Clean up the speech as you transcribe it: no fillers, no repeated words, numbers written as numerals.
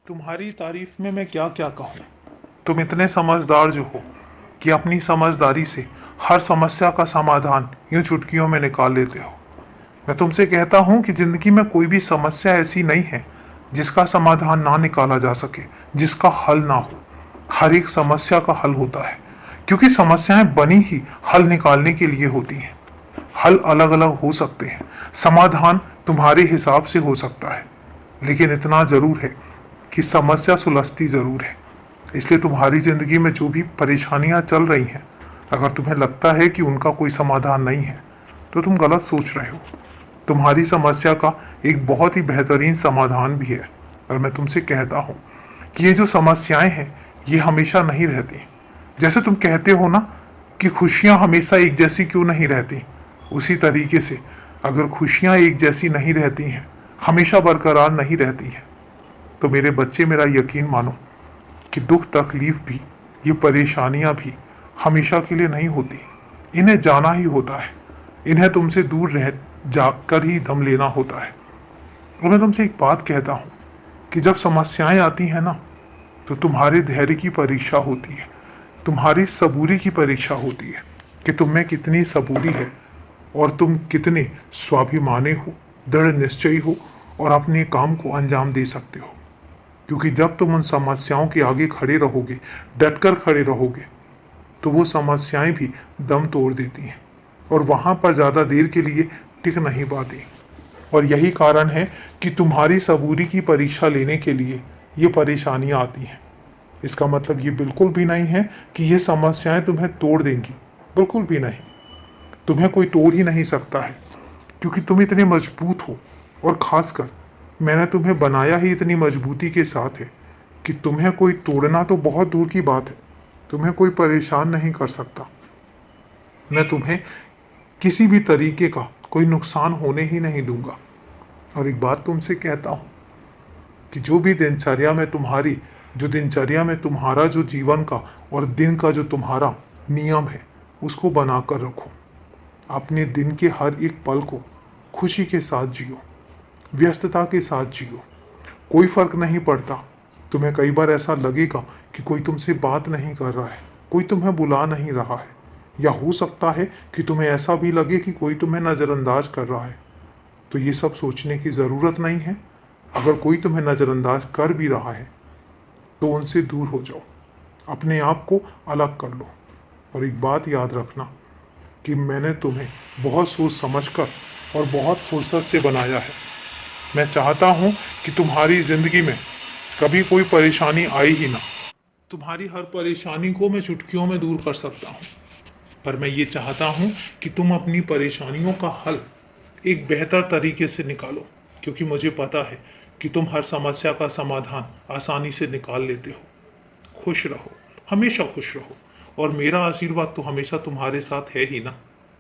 तुम्हारी तारीफ में मैं क्या क्या कहूँ। तुम इतने समझदार जो हो कि अपनी समझदारी से हर समस्या का समाधान यूं चुटकियों में निकाल लेते हो। मैं तुमसे कहता हूँ कि जिंदगी में कोई भी समस्या ऐसी नहीं है जिसका समाधान ना निकाला जा सके, जिसका हल ना हो। हर एक समस्या का हल होता है, क्योंकि समस्याएं बनी ही हल निकालने के लिए होती हैं। हल अलग अलग हो सकते हैं, समाधान तुम्हारे हिसाब से हो सकता है, लेकिन इतना जरूर है कि समस्या सुलझती जरूर है। इसलिए तुम्हारी जिंदगी में जो भी परेशानियां चल रही हैं, अगर तुम्हें लगता है कि उनका कोई समाधान नहीं है तो तुम गलत सोच रहे हो। तुम्हारी समस्या का एक बहुत ही बेहतरीन समाधान भी है। और मैं तुमसे कहता हूँ कि ये जो समस्याएं हैं ये हमेशा नहीं रहती। जैसे तुम कहते हो ना कि खुशियां हमेशा एक जैसी क्यों नहीं रहती, उसी तरीके से अगर खुशियां एक जैसी नहीं रहती हैं, हमेशा बरकरार नहीं रहती हैं, तो मेरे बच्चे मेरा यकीन मानो कि दुख तकलीफ भी, ये परेशानियां भी हमेशा के लिए नहीं होती। इन्हें जाना ही होता है, इन्हें तुमसे दूर रह जाकर ही दम लेना होता है। और मैं तुमसे एक बात कहता हूँ कि जब समस्याएं आती हैं ना, तो तुम्हारे धैर्य की परीक्षा होती है, तुम्हारी सबूरी की परीक्षा होती है कि तुम में कितनी सबूरी है और तुम कितने स्वाभिमानी हो, दृढ़ निश्चयी हो और अपने काम को अंजाम दे सकते हो। क्योंकि जब तुम उन समस्याओं के आगे खड़े रहोगे, डटकर खड़े रहोगे, तो वो समस्याएं भी दम तोड़ देती हैं और वहां पर ज्यादा देर के लिए टिक नहीं पाती। और यही कारण है कि तुम्हारी सबूरी की परीक्षा लेने के लिए ये परेशानियां आती हैं। इसका मतलब ये बिल्कुल भी नहीं है कि ये समस्याएं तुम्हें तोड़ देंगी, बिल्कुल भी नहीं। तुम्हें कोई तोड़ ही नहीं सकता है, क्योंकि तुम इतने मजबूत हो। और खासकर मैंने तुम्हें बनाया ही इतनी मजबूती के साथ है कि तुम्हें कोई तोड़ना तो बहुत दूर की बात है, तुम्हें कोई परेशान नहीं कर सकता। मैं तुम्हें किसी भी तरीके का कोई नुकसान होने ही नहीं दूंगा। और एक बात तुमसे कहता हूँ कि जो दिनचर्या में तुम्हारा जो जीवन का और दिन का जो तुम्हारा नियम है, उसको बनाकर रखो। अपने दिन के हर एक पल को खुशी के साथ जियो, व्यस्तता के साथ जियो। कोई फर्क नहीं पड़ता। तुम्हें कई बार ऐसा लगेगा कि कोई तुमसे बात नहीं कर रहा है, कोई तुम्हें बुला नहीं रहा है, या हो सकता है कि तुम्हें ऐसा भी लगे कि कोई तुम्हें नज़रअंदाज कर रहा है। तो ये सब सोचने की ज़रूरत नहीं है। अगर कोई तुम्हें नज़रअंदाज कर भी रहा है तो उनसे दूर हो जाओ, अपने आप को अलग कर लो। और एक बात याद रखना कि मैंने तुम्हें बहुत सोच समझकर और बहुत फुर्सत से बनाया है। मैं चाहता हूँ कि तुम्हारी ज़िंदगी में कभी कोई परेशानी आई ही ना। तुम्हारी हर परेशानी को मैं चुटकियों में दूर कर सकता हूँ, पर मैं ये चाहता हूँ कि तुम अपनी परेशानियों का हल एक बेहतर तरीके से निकालो, क्योंकि मुझे पता है कि तुम हर समस्या का समाधान आसानी से निकाल लेते हो। खुश रहो, हमेशा खुश रहो, और मेरा आशीर्वाद तो हमेशा तुम्हारे साथ है ही ना।